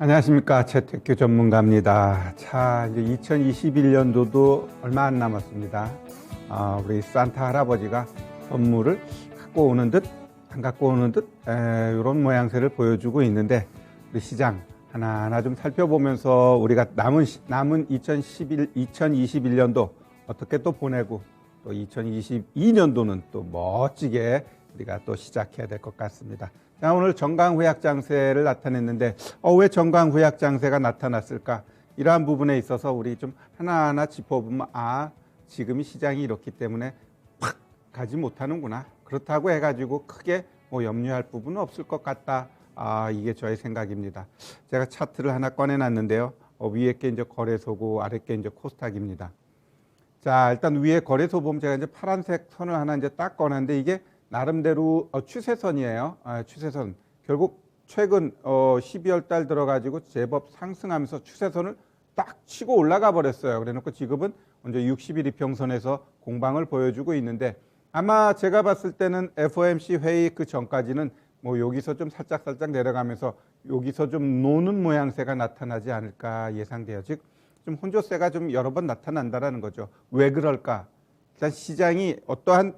안녕하십니까. 최택규 전문가입니다. 자, 이제 2021년도도 얼마 안 남았습니다. 우리 산타 할아버지가 선물을 갖고 오는 듯, 안 갖고 오는 듯, 이런 모양새를 보여주고 있는데, 우리 시장 하나하나 좀 살펴보면서 우리가 남은 2021년도 어떻게 또 보내고, 또 2022년도는 또 멋지게 우리가 또 시작해야 될 것 같습니다. 자, 오늘 정강후약 장세를 나타냈는데 왜 정강후약 장세가 나타났을까? 이러한 부분에 있어서 우리 좀 하나하나 짚어보면 지금이 시장이 이렇기 때문에 팍 가지 못하는구나. 그렇다고 해가지고 크게 염려할 부분은 없을 것 같다. 이게 저의 생각입니다. 제가 차트를 하나 꺼내놨는데요. 위에 게 이제 거래소고 아래 게 이제 코스닥입니다. 자, 일단 위에 거래소 보면 제가 이제 파란색 선을 하나 이제 딱 꺼냈는데 이게 나름대로 추세선이에요. 추세선. 결국 최근 12월 달 들어가지고 제법 상승하면서 추세선을 딱 치고 올라가 버렸어요. 그래놓고 지금은 먼저 60일 이평선에서 공방을 보여주고 있는데 아마 제가 봤을 때는 FOMC 회의 그 전까지는 여기서 좀 살짝 내려가면서 여기서 좀 노는 모양새가 나타나지 않을까 예상돼요. 즉 좀 혼조세가 좀 여러 번 나타난다라는 거죠. 왜 그럴까? 일단 시장이 어떠한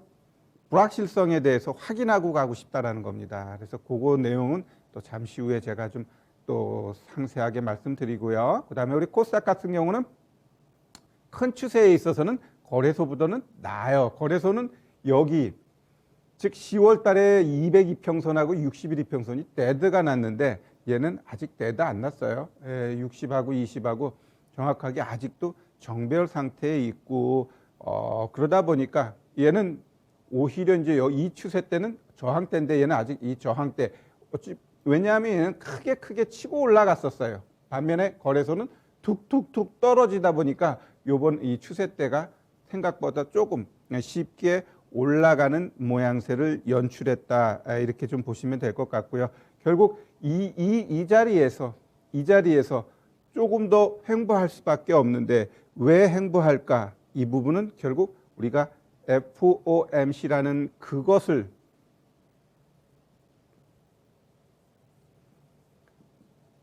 불확실성에 대해서 확인하고 가고 싶다라는 겁니다. 그래서 그거 내용은 또 잠시 후에 제가 좀 또 상세하게 말씀드리고요. 그 다음에 우리 코스닥 같은 경우는 큰 추세에 있어서는 거래소보다는 나아요. 거래소는 여기 즉 10월 달에 202평선하고 61이평선이 데드가 났는데 얘는 아직 데드 안 났어요. 60하고 20하고 정확하게 아직도 정배열 상태에 있고 그러다 보니까 얘는 오히려 이제 이 추세 때는 저항대인데 얘는 아직 이 저항대. 왜냐하면 얘는 크게 치고 올라갔었어요. 반면에 거래소는 툭툭툭 떨어지다 보니까 요번 이 추세대가 생각보다 조금 쉽게 올라가는 모양새를 연출했다. 이렇게 좀 보시면 될 것 같고요. 결국 이 자리에서 조금 더 횡보할 수밖에 없는데 왜 횡보할까? 이 부분은 결국 우리가 FOMC라는 그것을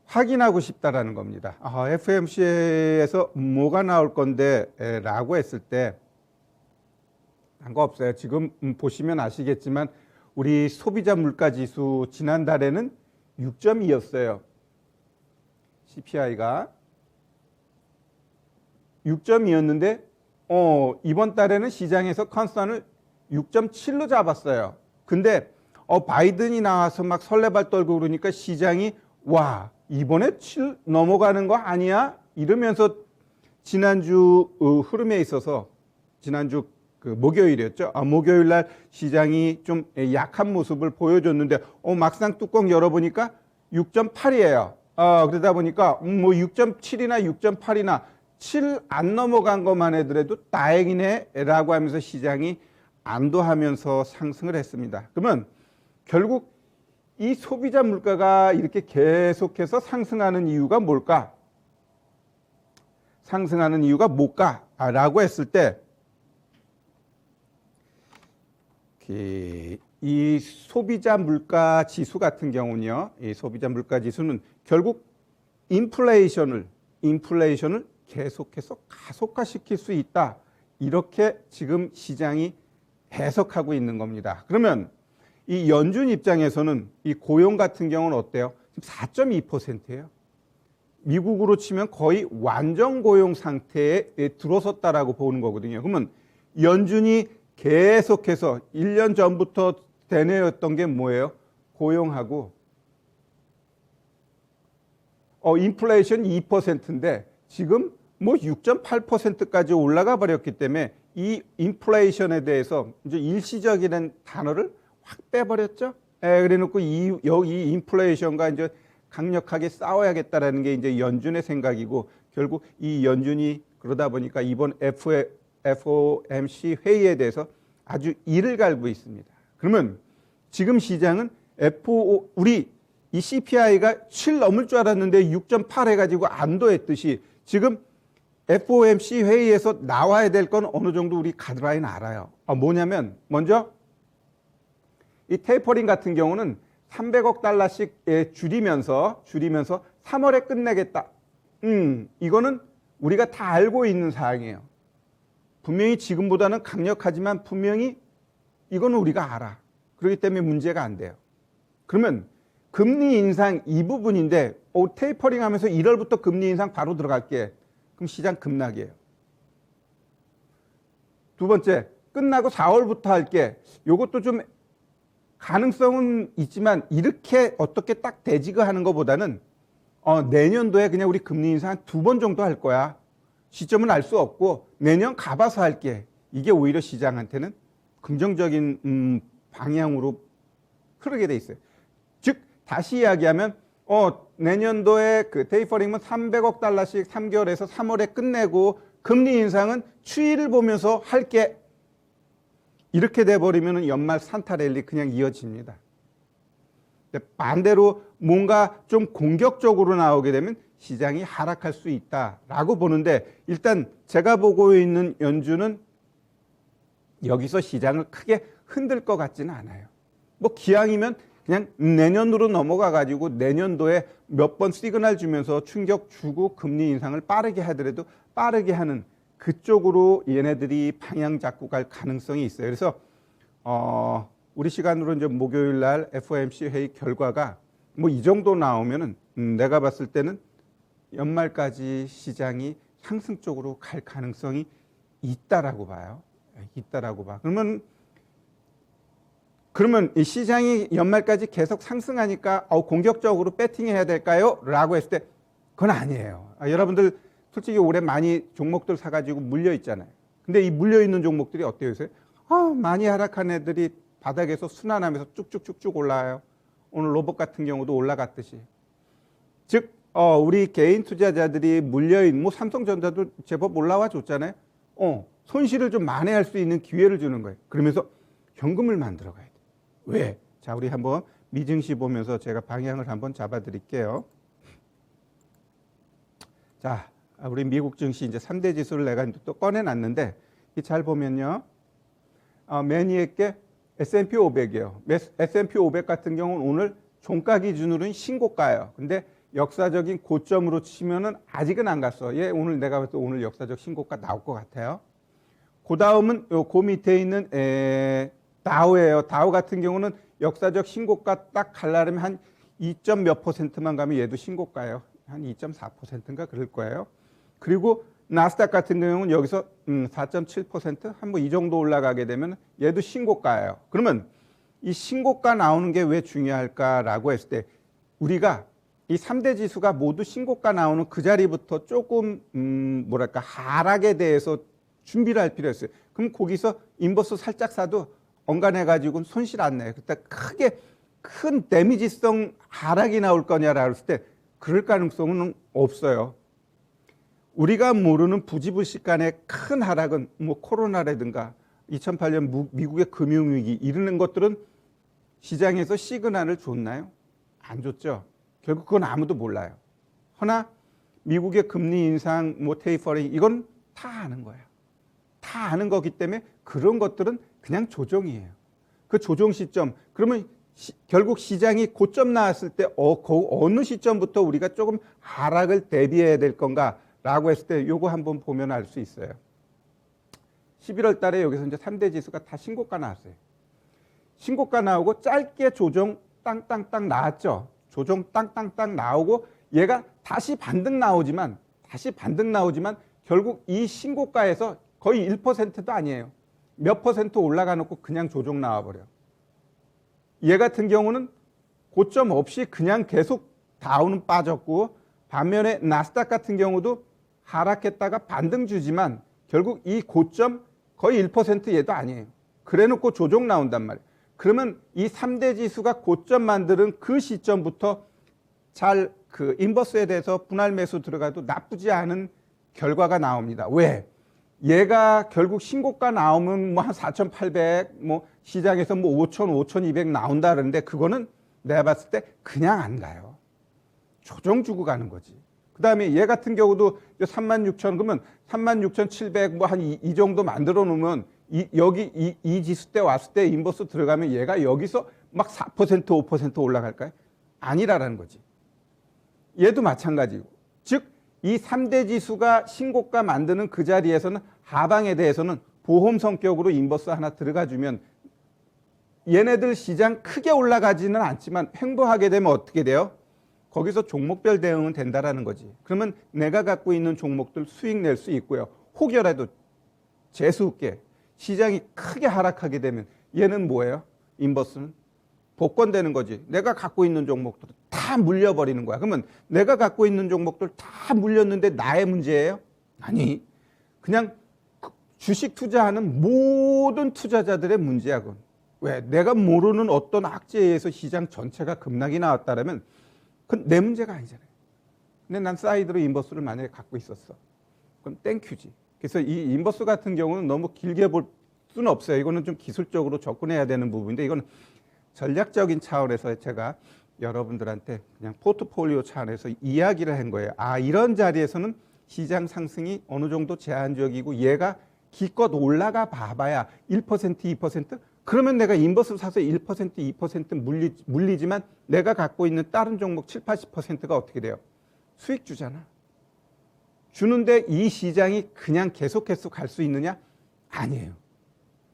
확인하고 싶다라는 겁니다. FOMC에서 뭐가 나올 건데 라고 했을 때 한 거 없어요. 지금 보시면 아시겠지만 우리 소비자 물가지수 지난달에는 6.2였어요. CPI가 6.2였는데 이번 달에는 시장에서 컨스턴을 6.7로 잡았어요. 근데 바이든이 나와서 막 설레발 떨고 그러니까 시장이 이번에 7 넘어가는 거 아니야? 이러면서 지난주 흐름에 있어서 지난주 그 목요일이었죠. 목요일 날 시장이 좀 약한 모습을 보여줬는데 막상 뚜껑 열어보니까 6.8이에요. 그러다 보니까 6.7이나 6.8이나 7 안 넘어간 것만 해도 다행이네 라고 하면서 시장이 안도하면서 상승을 했습니다. 그러면 결국 이 소비자 물가가 이렇게 계속해서 상승하는 이유가 뭘까? 상승하는 이유가 뭘까? 라고 했을 때 이 소비자 물가 지수 같은 경우는요. 이 소비자 물가 지수는 결국 인플레이션을 계속해서 가속화시킬 수 있다. 이렇게 지금 시장이 해석하고 있는 겁니다. 그러면 이 연준 입장에서는 이 고용 같은 경우는 어때요? 지금 4.2%예요. 미국으로 치면 거의 완전 고용 상태에 들어섰다라고 보는 거거든요. 그러면 연준이 계속해서 1년 전부터 되뇌었던 게 뭐예요? 고용하고 인플레이션 2%인데 지금 6.8%까지 올라가 버렸기 때문에 이 인플레이션에 대해서 이제 일시적이라는 단어를 확 빼버렸죠. 그래놓고 이 인플레이션과 이제 강력하게 싸워야겠다라는 게 이제 연준의 생각이고 결국 이 연준이 그러다 보니까 이번 FOMC 회의에 대해서 아주 이를 갈고 있습니다. 그러면 지금 시장은 우리 이 CPI가 7 넘을 줄 알았는데 6.8 해가지고 안도했듯이 지금 FOMC 회의에서 나와야 될 건 어느 정도 우리 가드라인 알아요. 뭐냐면 먼저 이 테이퍼링 같은 경우는 300억 달러씩 줄이면서 3월에 끝내겠다. 이거는 우리가 다 알고 있는 사항이에요. 분명히 지금보다는 강력하지만 분명히 이거는 우리가 알아. 그렇기 때문에 문제가 안 돼요. 그러면 금리 인상 이 부분인데 테이퍼링 하면서 1월부터 금리 인상 바로 들어갈게. 그럼 시장 급락이에요. 두 번째, 끝나고 4월부터 할게. 요것도 좀 가능성은 있지만 이렇게 어떻게 딱 대지가 하는 것보다는 내년도에 그냥 우리 금리 인상 한 2번 정도 할 거야. 시점은 알 수 없고 내년 가봐서 할게. 이게 오히려 시장한테는 긍정적인 방향으로 흐르게 돼 있어요. 즉 다시 이야기하면 내년도에 그 테이퍼링은 300억 달러씩 3개월에서 3월에 끝내고 금리 인상은 추이를 보면서 할게. 이렇게 돼버리면 연말 산타랠리 그냥 이어집니다. 반대로 뭔가 좀 공격적으로 나오게 되면 시장이 하락할 수 있다라고 보는데 일단 제가 보고 있는 연준은 여기서 시장을 크게 흔들 것 같지는 않아요. 뭐 기왕이면 그냥 내년으로 넘어가 가지고 내년도에 몇 번 시그널 주면서 충격 주고 금리 인상을 빠르게 하더라도 빠르게 하는 그쪽으로 얘네들이 방향 잡고 갈 가능성이 있어요. 그래서 우리 시간으로 이제 목요일 날 FOMC 회의 결과가 뭐 이 정도 나오면은 내가 봤을 때는 연말까지 시장이 상승 쪽으로 갈 가능성이 있다라고 봐요. 있다라고 봐. 그러면 이 시장이 연말까지 계속 상승하니까 공격적으로 배팅해야 될까요? 라고 했을 때 그건 아니에요. 여러분들 솔직히 올해 많이 종목들 사가지고 물려 있잖아요. 근데 이 물려 있는 종목들이 어때요? 요새? 많이 하락한 애들이 바닥에서 순환하면서 쭉쭉쭉쭉 올라와요. 오늘 로봇 같은 경우도 올라갔듯이. 즉 우리 개인 투자자들이 물려있는 뭐 삼성전자도 제법 올라와 줬잖아요. 손실을 좀 만회할 수 있는 기회를 주는 거예요. 그러면서 현금을 만들어 가야 돼. 왜? 자, 우리 한번 미증시 보면서 제가 방향을 한번 잡아 드릴게요. 자, 우리 미국 증시 이제 3대 지수를 내가 또 꺼내 놨는데 잘 보면요. 맨 위에 게 S&P 500이에요. S&P 500 같은 경우는 오늘 종가 기준으로는 신고가예요. 근데 역사적인 고점으로 치면은 아직은 안 갔어. 얘 오늘 내가 봤을 때 오늘 역사적 신고가 나올 것 같아요. 그 다음은 그 밑에 있는 다우예요. 다우 같은 경우는 역사적 신고가 딱 가려면 한 2점 몇 %만 가면 얘도 신고가예요. 한 2.4%인가 그럴 거예요. 그리고 나스닥 같은 경우는 여기서 4.7% 한 번 이 정도 올라가게 되면 얘도 신고가예요. 그러면 이 신고가 나오는 게 왜 중요할까라고 했을 때 우리가 이 3대 지수가 모두 신고가 나오는 그 자리부터 조금 뭐랄까 하락에 대해서 준비를 할 필요가 있어요. 그럼 거기서 인버스 살짝 사도 엉간해가지고 손실 안 내요. 그때 크게 큰 데미지성 하락이 나올 거냐라고 했을 때 그럴 가능성은 없어요. 우리가 모르는 부지불식간의 큰 하락은 뭐 코로나라든가 2008년 미국의 금융위기 이런 것들은 시장에서 시그널을 줬나요? 안 줬죠. 결국 그건 아무도 몰라요. 허나 미국의 금리 인상, 뭐 테이퍼링 이건 다 아는 거예요. 다 아는 거기 때문에 그런 것들은 그냥 조정이에요. 그 조정 시점 그러면 결국 시장이 고점 나왔을 때 어느 시점부터 우리가 조금 하락을 대비해야 될 건가라고 했을 때 요거 한번 보면 알 수 있어요. 11월 달에 여기서 이제 3대 지수가 다 신고가 나왔어요. 신고가 나오고 짧게 조정 땅땅땅 나왔죠. 조정 땅땅땅 나오고 얘가 다시 반등 나오지만 결국 이 신고가에서 거의 1%도 아니에요. 몇 퍼센트 올라가 놓고 그냥 조정 나와버려. 얘 같은 경우는 고점 없이 그냥 계속 다운은 빠졌고 반면에 나스닥 같은 경우도 하락했다가 반등 주지만 결국 이 고점 거의 1% 얘도 아니에요. 그래 놓고 조정 나온단 말이에요. 그러면 이 3대 지수가 고점 만드는 그 시점부터 잘 그 인버스에 대해서 분할 매수 들어가도 나쁘지 않은 결과가 나옵니다. 왜? 얘가 결국 신고가 나오면 뭐 한 4,800, 뭐 시장에서 뭐 5,000, 5,200 나온다 그러는데 그거는 내가 봤을 때 그냥 안 가요. 조정 주고 가는 거지. 그 다음에 얘 같은 경우도 36,000 그러면 36,700 뭐 한 이 정도 만들어 놓으면 여기 이 지수 때 왔을 때 인버스 들어가면 얘가 여기서 막 4%, 5% 올라갈까요? 아니라라는 거지. 얘도 마찬가지고. 즉, 이 3대 지수가 신고가 만드는 그 자리에서는 하방에 대해서는 보험 성격으로 인버스 하나 들어가주면 얘네들 시장 크게 올라가지는 않지만 횡보하게 되면 어떻게 돼요? 거기서 종목별 대응은 된다라는 거지. 그러면 내가 갖고 있는 종목들 수익 낼 수 있고요. 혹여라도 재수없게 시장이 크게 하락하게 되면 얘는 뭐예요? 인버스는 복권되는 거지. 내가 갖고 있는 종목들 다 물려버리는 거야. 그러면 내가 갖고 있는 종목들 다 물렸는데 나의 문제예요? 아니, 그냥 주식 투자하는 모든 투자자들의 문제야. 그건. 왜? 내가 모르는 어떤 악재에 의해서 시장 전체가 급락이 나왔다면 그건 내 문제가 아니잖아요. 근데 난 사이드로 인버스를 만약에 갖고 있었어. 그럼 땡큐지. 그래서 이 인버스 같은 경우는 너무 길게 볼 수는 없어요. 이거는 좀 기술적으로 접근해야 되는 부분인데 이건 전략적인 차원에서 제가 여러분들한테 그냥 포트폴리오 차원에서 이야기를 한 거예요. 아, 이런 자리에서는 시장 상승이 어느 정도 제한적이고 얘가 기껏 올라가 봐봐야 1%, 2%? 그러면 내가 인버스 사서 1%, 2% 물리지만 내가 갖고 있는 다른 종목 7, 80%가 어떻게 돼요? 수익 주잖아. 주는데 이 시장이 그냥 계속해서 갈 수 있느냐? 아니에요.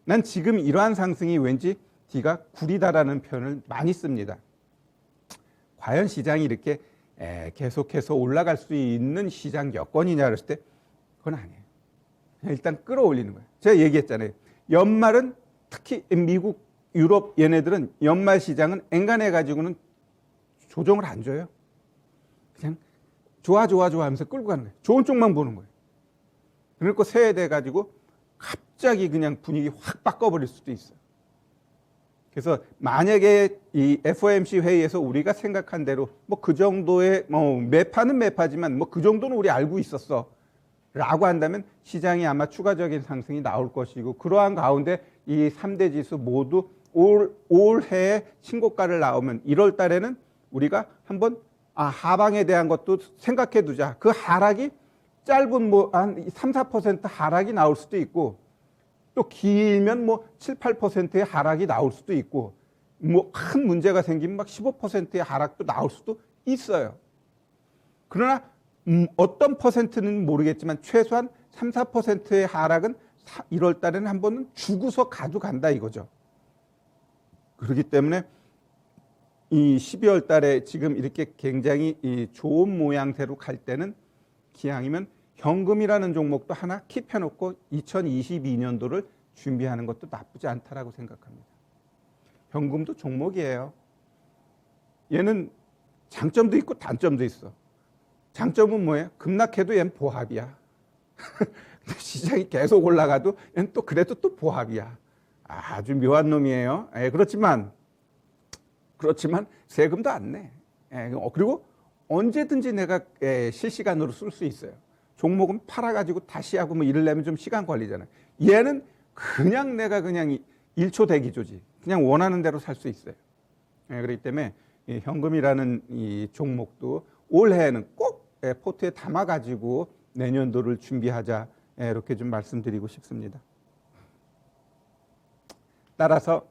난 지금 이러한 상승이 왠지 D가 구리다라는 표현을 많이 씁니다. 과연 시장이 이렇게 계속해서 올라갈 수 있는 시장 여건이냐 그랬을 때 그건 아니에요. 그냥 일단 끌어올리는 거예요. 제가 얘기했잖아요. 연말은 특히 미국, 유럽 얘네들은 연말 시장은 앵간해가지고는 조정을 안 줘요. 그냥 좋아 하면서 끌고 가는 거예요. 좋은 쪽만 보는 거예요. 그러니까 새해 돼가지고 갑자기 그냥 분위기 확 바꿔버릴 수도 있어요. 그래서 만약에 이 FOMC 회의에서 우리가 생각한 대로 뭐 그 정도의 매파는 매파지만 뭐 그 정도는 우리 알고 있었어 라고 한다면 시장이 아마 추가적인 상승이 나올 것이고 그러한 가운데 이 3대 지수 모두 올해에 신고가를 나오면 1월 달에는 우리가 한번 하방에 대한 것도 생각해 두자. 그 하락이 짧은 뭐 한 3, 4% 하락이 나올 수도 있고 또 길면 뭐 7, 8%의 하락이 나올 수도 있고 뭐 큰 문제가 생기면 막 15%의 하락도 나올 수도 있어요. 그러나 어떤 퍼센트는 모르겠지만 최소한 3, 4%의 하락은 1월 달에는 한 번은 주고서 가져간다 이거죠. 그렇기 때문에 이 12월 달에 지금 이렇게 굉장히 이 좋은 모양새로 갈 때는 기왕이면 현금이라는 종목도 하나 킵해놓고 2022년도를 준비하는 것도 나쁘지 않다라고 생각합니다. 현금도 종목이에요. 얘는 장점도 있고 단점도 있어. 장점은 뭐예요? 급락해도 얘는 보합이야. 시장이 계속 올라가도 얘는 또 그래도 또 보합이야. 아주 묘한 놈이에요. 그렇지만 세금도 안 내. 그리고 언제든지 내가 실시간으로 쓸 수 있어요. 종목은 팔아가지고 다시 하고 뭐 이러려면 좀 시간 걸리잖아요. 얘는 그냥 내가 그냥 1초 대기조지. 그냥 원하는 대로 살 수 있어요. 그렇기 때문에 이 현금이라는 이 종목도 올해에는 꼭 포트에 담아가지고 내년도를 준비하자. 이렇게 좀 말씀드리고 싶습니다. 따라서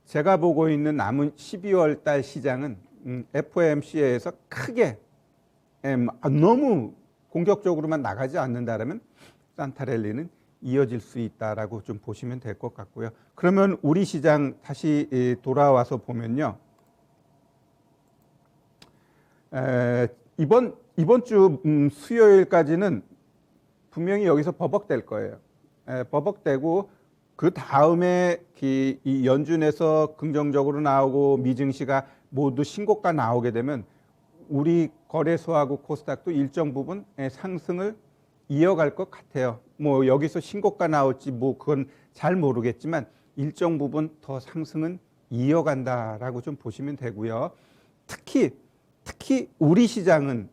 제가 보고 있는 남은 12월 달 시장은 FOMC에서 크게 너무 공격적으로만 나가지 않는다면 산타랠리는 이어질 수 있다라고 좀 보시면 될 것 같고요. 그러면 우리 시장 다시 돌아와서 보면요. 이번 주 수요일까지는 분명히 여기서 버벅될 거예요. 버벅되고 그 다음에 이 연준에서 긍정적으로 나오고 미증시가 모두 신고가 나오게 되면 우리 거래소하고 코스닥도 일정 부분 상승을 이어갈 것 같아요. 뭐 여기서 신고가 나올지 뭐 그건 잘 모르겠지만 일정 부분 더 상승은 이어간다라고 좀 보시면 되고요. 특히 우리 시장은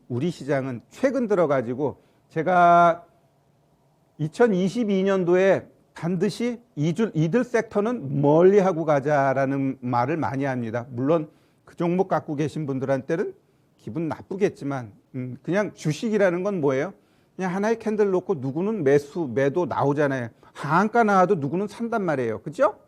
최근 들어가지고 제가 2022년도에 반드시 이들 섹터는 멀리하고 가자라는 말을 많이 합니다. 물론 그 종목 갖고 계신 분들한테는 기분 나쁘겠지만 그냥 주식이라는 건 뭐예요? 그냥 하나의 캔들 놓고 누구는 매도 나오잖아요. 하한가 나와도 누구는 산단 말이에요. 그죠?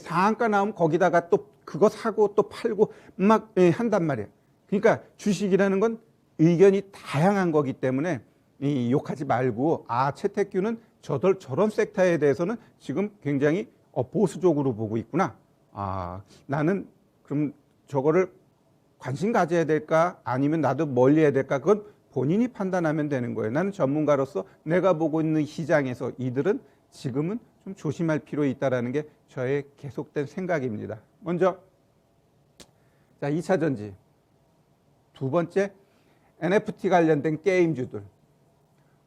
상한가 나오면 거기다가 또 그거 사고 또 팔고 막 한단 말이에요. 그러니까 주식이라는 건 의견이 다양한 거기 때문에 욕하지 말고 채택규는 저런 섹터에 대해서는 지금 굉장히 보수적으로 보고 있구나. 나는 그럼 저거를 관심 가져야 될까 아니면 나도 멀리 해야 될까 그건 본인이 판단하면 되는 거예요. 나는 전문가로서 내가 보고 있는 시장에서 이들은 지금은 좀 조심할 필요 있다라는 게 저의 계속된 생각입니다. 먼저 자 2차 전지, 두 번째 NFT 관련된 게임주들,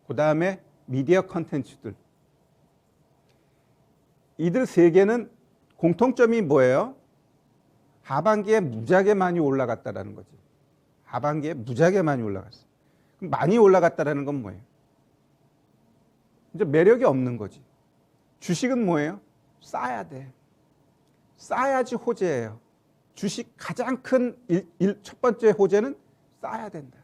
그 다음에 미디어 컨텐츠들. 이들 세 개는 공통점이 뭐예요? 하반기에 무지하게 많이 올라갔다라는 거지. 하반기에 무지하게 많이 올라갔어. 그럼 많이 올라갔다라는 건 뭐예요? 이제 매력이 없는 거지. 주식은 뭐예요? 싸야 돼. 싸야지 호재예요. 주식 가장 큰 첫 번째 호재는 싸야 된다.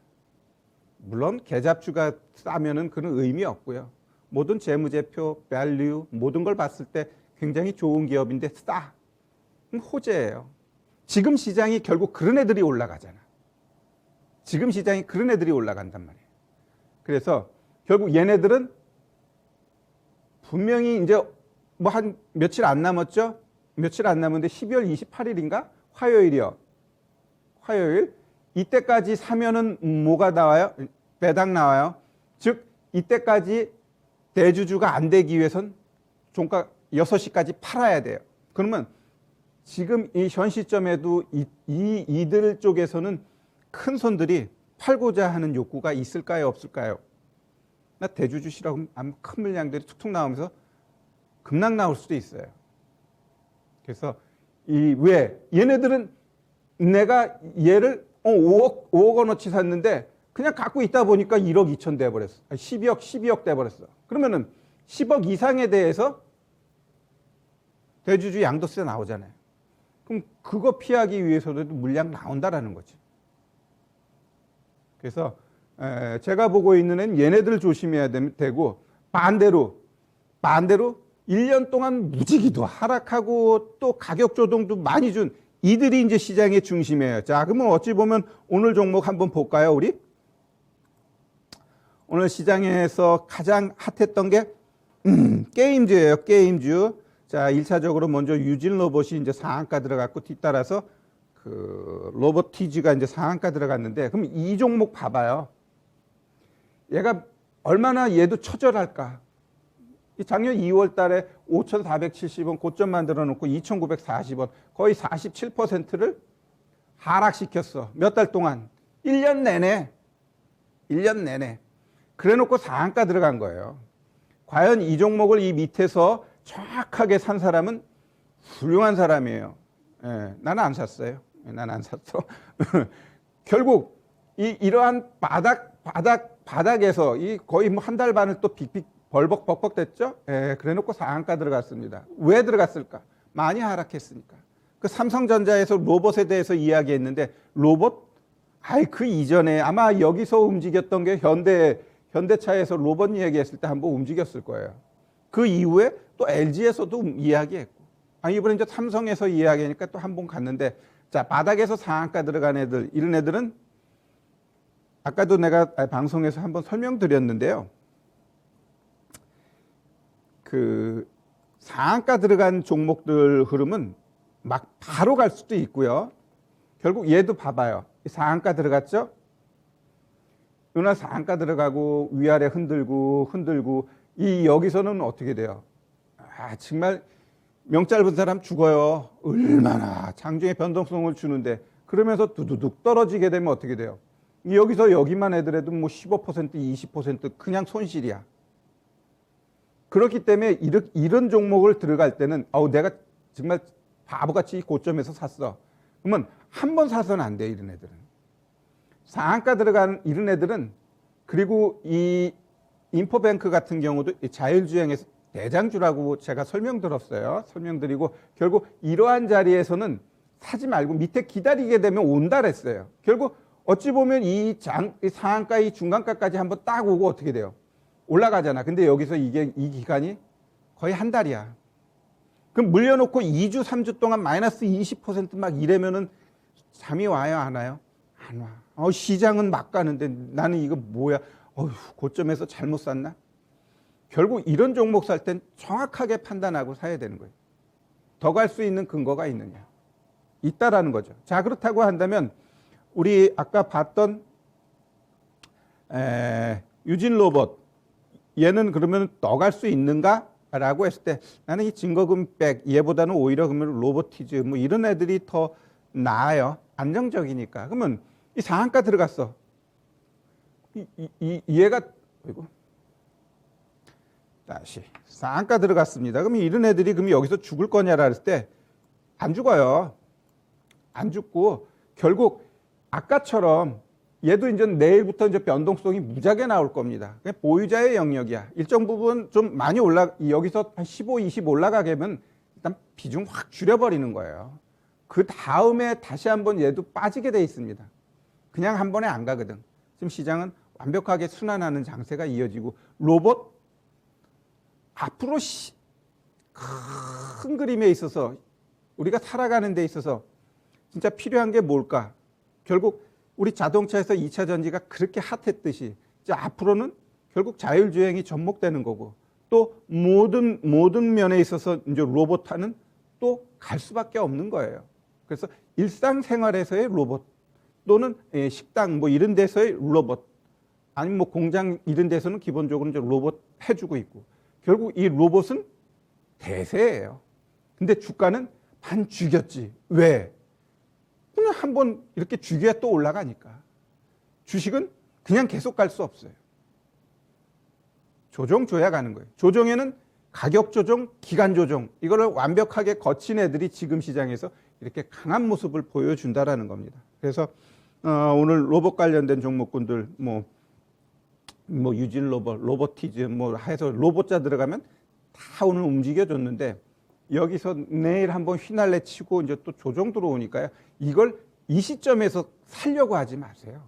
물론 계잡주가 싸면은 그런 의미 없고요. 모든 재무제표, 밸류 모든 걸 봤을 때 굉장히 좋은 기업인데 싸. 그럼 호재예요. 지금 시장이 결국 그런 애들이 올라가잖아. 지금 시장이 그런 애들이 올라간단 말이에요. 그래서 결국 얘네들은 분명히 이제 뭐 한 며칠 안 남았죠? 며칠 안 남았는데 12월 28일인가? 화요일이요. 화요일. 이때까지 사면은 뭐가 나와요? 배당 나와요. 즉 이때까지 대주주가 안 되기 위해선 종가 6시까지 팔아야 돼요. 그러면 지금 이 현 시점에도 이들 쪽에서는 큰 손들이 팔고자 하는 욕구가 있을까요? 없을까요? 나 대주주 싫어하면 큰 물량들이 툭툭 나오면서 급락 나올 수도 있어요. 그래서 왜 얘네들은 내가 얘를 5억 원어치 샀는데 그냥 갖고 있다 보니까 1억 2천 돼버렸어. 12억 돼버렸어. 그러면은 10억 이상에 대해서 대주주 양도세 나오잖아요. 그럼 그거 피하기 위해서도 물량 나온다라는 거지. 그래서 제가 보고 있는 애는 얘네들 조심해야 되고 반대로 1년 동안 무지기도 하락하고 또 가격 조정도 많이 준 이들이 이제 시장의 중심이에요. 자, 그러면 어찌 보면 오늘 종목 한번 볼까요, 우리? 오늘 시장에서 가장 핫했던 게 게임주예요, 게임주. 자, 1차적으로 먼저 유진 로봇이 이제 상한가 들어갔고 뒤따라서 그 로보티즈가 이제 상한가 들어갔는데 그럼 이 종목 봐봐요. 얘가 얼마나 얘도 처절할까? 작년 2월 달에 5,470원 고점 만들어 놓고 2,940원 거의 47%를 하락시켰어. 몇 달 동안. 1년 내내. 그래 놓고 상한가 들어간 거예요. 과연 이 종목을 이 밑에서 정확하게 산 사람은 훌륭한 사람이에요. 예, 나는 안 샀어요. 나는 안 샀어. 결국 이러한 바닥에서 거의 뭐 한 달 반을 또 빅빅 벌벅벅벅 됐죠? 예, 그래 놓고 상한가 들어갔습니다. 왜 들어갔을까? 많이 하락했으니까. 그 삼성전자에서 로봇에 대해서 이야기했는데 로봇? 그 이전에 아마 여기서 움직였던 게 현대차에서 로봇 이야기했을 때 한번 움직였을 거예요. 그 이후에 또 LG에서도 이야기했고. 이번에 이제 삼성에서 이야기하니까 또 한 번 갔는데 자, 바닥에서 상한가 들어간 애들, 이런 애들은 아까도 내가 방송에서 한번 설명드렸는데요. 그 상한가 들어간 종목들 흐름은 막 바로 갈 수도 있고요. 결국 얘도 봐봐요. 상한가 들어갔죠? 요날 상한가 들어가고 위아래 흔들고 여기서는 어떻게 돼요? 정말 명 짧은 사람 죽어요. 얼마나 장중에 변동성을 주는데 그러면서 두두둑 떨어지게 되면 어떻게 돼요? 여기서 여기만 애들에도 뭐 15%, 20% 그냥 손실이야. 그렇기 때문에 이런 종목을 들어갈 때는 내가 정말 바보같이 고점에서 샀어. 그러면 한 번 사서는 안 돼, 이런 애들은. 상한가 들어간 이런 애들은 그리고 이 인포뱅크 같은 경우도 자율주행에서 대장주라고 제가 설명드리고 결국 이러한 자리에서는 사지 말고 밑에 기다리게 되면 온다 그랬어요. 결국 어찌 보면 이 상한가, 이 중간가까지 한번 딱 오고 어떻게 돼요? 올라가잖아. 근데 여기서 이 기간이 거의 한 달이야. 그럼 물려놓고 2주, 3주 동안 마이너스 20% 막 이래면은 잠이 와요, 안 와요? 안 와. 시장은 막 가는데 나는 이거 뭐야? 고점에서 잘못 샀나? 결국 이런 종목 살 땐 정확하게 판단하고 사야 되는 거예요. 더 갈 수 있는 근거가 있느냐? 있다라는 거죠. 자, 그렇다고 한다면 우리 아까 봤던 유진 로봇, 얘는 그러면 더 갈 수 있는가? 라고 했을 때 나는 이 증거금백, 얘보다는 오히려 그러면 로보티즈 뭐 이런 애들이 더 나아요. 안정적이니까. 그러면 이 상한가 들어갔어. 얘가, 아이고. 다시. 상한가 들어갔습니다. 그러면 이런 애들이 그럼 여기서 죽을 거냐라 했을 때 안 죽어요. 안 죽고 결국 아까처럼 얘도 이제 내일부터 이제 변동성이 무지하게 나올 겁니다. 보유자의 영역이야. 일정 부분 좀 많이 여기서 한 15, 20 올라가게 하면 일단 비중 확 줄여버리는 거예요. 그 다음에 다시 한번 얘도 빠지게 돼 있습니다. 그냥 한 번에 안 가거든. 지금 시장은 완벽하게 순환하는 장세가 이어지고 로봇 앞으로 큰 그림에 있어서 우리가 살아가는 데 있어서 진짜 필요한 게 뭘까? 결국 우리 자동차에서 2차 전지가 그렇게 핫했듯이 이제 앞으로는 결국 자율주행이 접목되는 거고 또 모든 면에 있어서 이제 로봇화는 또 갈 수밖에 없는 거예요. 그래서 일상생활에서의 로봇 또는 식당 뭐 이런 데서의 로봇 아니면 뭐 공장 이런 데서는 기본적으로 이제 로봇 해주고 있고 결국 이 로봇은 대세예요. 근데 주가는 반 죽였지. 왜? 그냥 한번 이렇게 죽여야 또 올라가니까. 주식은 그냥 계속 갈 수 없어요. 조정 줘야 가는 거예요. 조정에는 가격 조정, 기간 조정 이거를 완벽하게 거친 애들이 지금 시장에서 이렇게 강한 모습을 보여준다라는 겁니다. 그래서 오늘 로봇 관련된 종목군들 뭐 유진 로봇, 로보티즈 뭐 해서 로봇자 들어가면 다 오늘 움직여줬는데 여기서 내일 한번 휘날래 치고 이제 또 조정 들어오니까요. 이걸 이 시점에서 살려고 하지 마세요.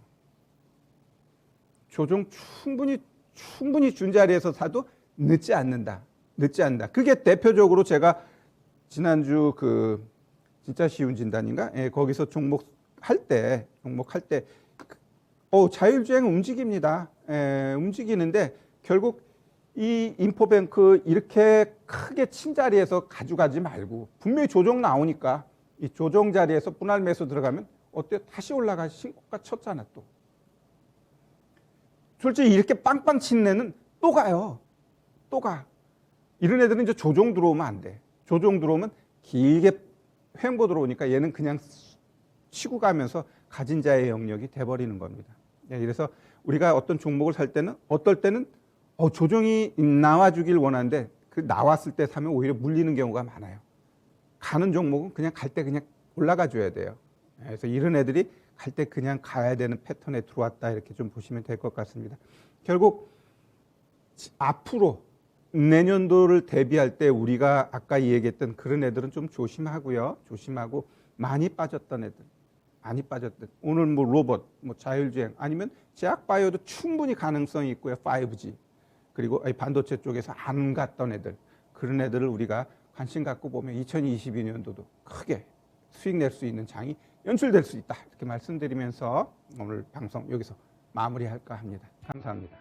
조정 충분히 준 자리에서 사도 늦지 않는다. 늦지 않는다. 그게 대표적으로 제가 지난주 그 진짜 쉬운 진단인가? 거기서 종목 할 때 자율주행 움직입니다. 움직이는데 결국 이 인포뱅크 이렇게 크게 친 자리에서 가져가지 말고 분명히 조정 나오니까 이 조정 자리에서 분할 매수 들어가면 어때? 다시 올라가 신고가 쳤잖아 또. 솔직히 이렇게 빵빵 친 애는 또 가요. 또 가. 이런 애들은 이제 조정 들어오면 안 돼. 조정 들어오면 길게 횡보 들어오니까 얘는 그냥 치고 가면서 가진 자의 영역이 돼버리는 겁니다. 그래서 우리가 어떤 종목을 살 때는 어떨 때는 조정이 나와주길 원하는데 그 나왔을 때 사면 오히려 물리는 경우가 많아요. 가는 종목은 그냥 갈 때 그냥 올라가 줘야 돼요. 그래서 이런 애들이 갈 때 그냥 가야 되는 패턴에 들어왔다 이렇게 좀 보시면 될 것 같습니다. 결국 앞으로 내년도를 대비할 때 우리가 아까 얘기했던 그런 애들은 좀 조심하고요. 조심하고 많이 빠졌던 애들. 많이 빠졌던 오늘 뭐 로봇, 뭐 자율주행 아니면 제약바이오도 충분히 가능성이 있고요. 5G 그리고 반도체 쪽에서 안 갔던 애들 그런 애들을 우리가 관심 갖고 보면 2022년도도 크게 수익 낼 수 있는 장이 연출될 수 있다 이렇게 말씀드리면서 오늘 방송 여기서 마무리할까 합니다. 감사합니다.